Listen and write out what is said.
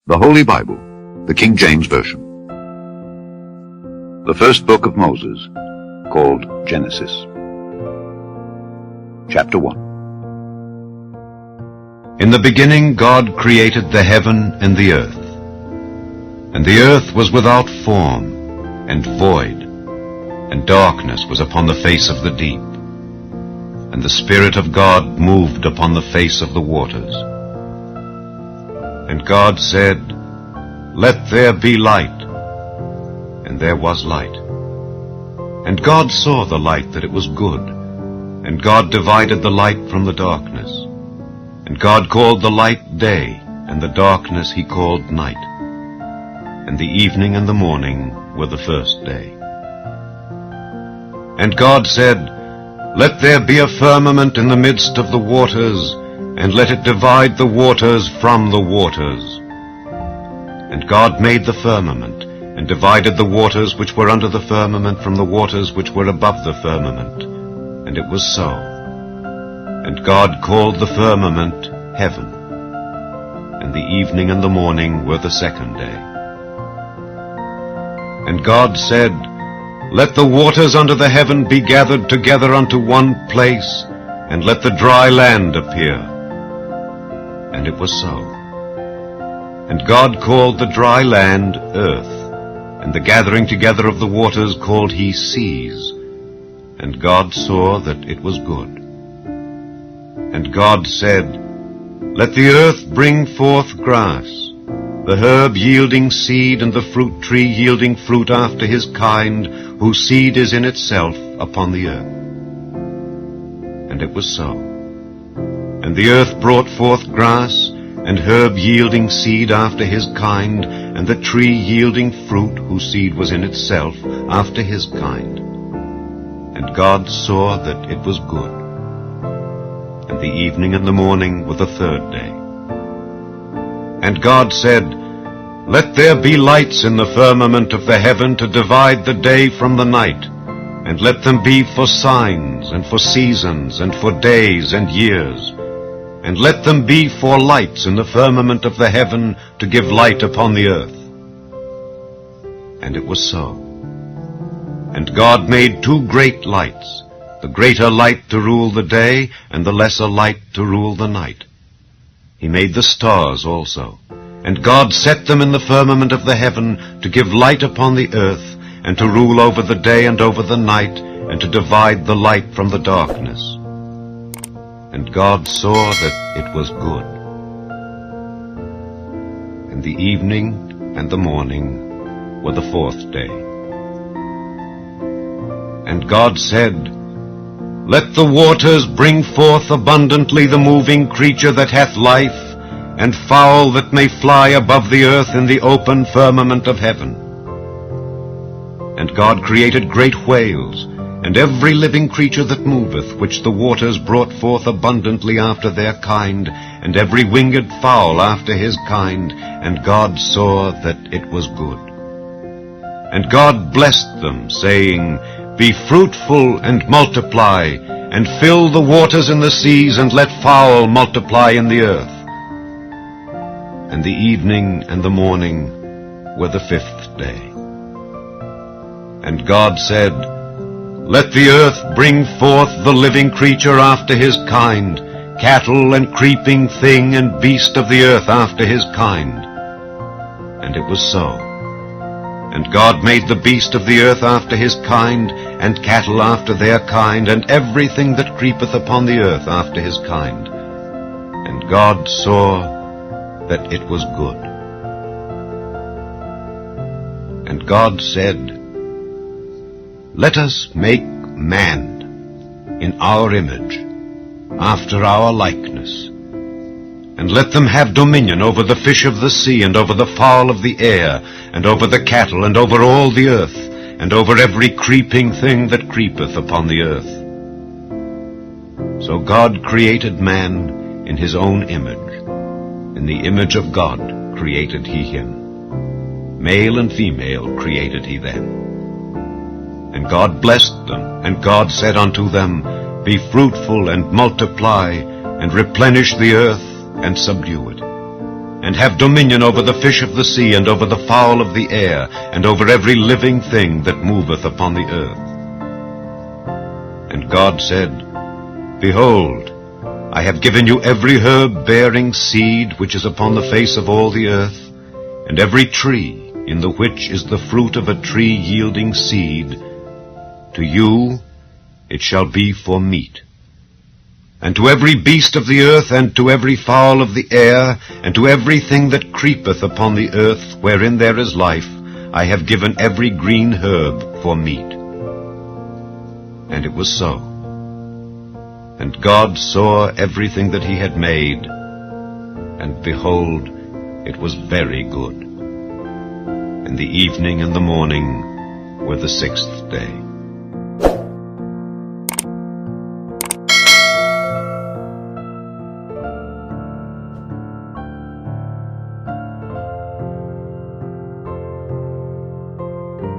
The Holy Bible, the King James Version. The first book of Moses, called Genesis. Chapter 1. In the beginning God created the heaven and the earth. And the earth was without form and void, and darkness was upon the face of the deep. And the Spirit of God moved upon the face of the waters. And God said, "Let there be light." And there was light. And God saw the light that it was good. And God divided the light from the darkness. And God called the light day, and the darkness he called night. And the evening and the morning were the first day. And God said, "Let there be a firmament in the midst of the waters, and let it divide the waters from the waters." And God made the firmament, and divided the waters which were under the firmament from the waters which were above the firmament. And it was so. And God called the firmament heaven. And the evening and the morning were the second day. And God said, "Let the waters under the heaven be gathered together unto one place, and let the dry land appear." And it was so. And God called the dry land earth, and the gathering together of the waters called he seas. And God saw that it was good. And God said, "Let the earth bring forth grass, the herb yielding seed, and the fruit tree yielding fruit after his kind, whose seed is in itself upon the earth." And it was so. And the earth brought forth grass, and herb yielding seed after his kind, and the tree yielding fruit, whose seed was in itself after his kind. And God saw that it was good. And the evening and the morning were the third day. And God said, "Let there be lights in the firmament of the heaven to divide the day from the night, and let them be for signs, and for seasons, and for days and years. And let them be for lights in the firmament of the heaven to give light upon the earth." And it was so. And God made two great lights, the greater light to rule the day, and the lesser light to rule the night. He made the stars also. And God set them in the firmament of the heaven to give light upon the earth, and to rule over the day and over the night, and to divide the light from the darkness. And God saw that it was good. And the evening and the morning were the fourth day. And God said, "Let the waters bring forth abundantly the moving creature that hath life, and fowl that may fly above the earth in the open firmament of heaven." And God created great whales, and every living creature that moveth, which the waters brought forth abundantly after their kind, and every winged fowl after his kind. And God saw that it was good. And God blessed them, saying, "Be fruitful and multiply, and fill the waters in the seas, and let fowl multiply in the earth." And the evening and the morning were the fifth day. And God said, "Let the earth bring forth the living creature after his kind, cattle and creeping thing and beast of the earth after his kind." And it was so. And God made the beast of the earth after his kind, and cattle after their kind, and everything that creepeth upon the earth after his kind. And God saw that it was good. And God said, "Let us make man in our image, after our likeness, and let them have dominion over the fish of the sea, and over the fowl of the air, and over the cattle, and over all the earth, and over every creeping thing that creepeth upon the earth." So God created man in his own image. In the image of God created he him. Male and female created he them. And God blessed them, and God said unto them, "Be fruitful and multiply, and replenish the earth, and subdue it, and have dominion over the fish of the sea, and over the fowl of the air, and over every living thing that moveth upon the earth. And God said, Behold, I have given you every herb bearing seed which is upon the face of all the earth, and every tree in the which is the fruit of a tree yielding seed. To you it shall be for meat. And to every beast of the earth, and to every fowl of the air, and to everything that creepeth upon the earth, wherein there is life, I have given every green herb for meat. And it was so. And God saw everything that he had made, and behold, it was very good. And the evening and the morning were the 6th day.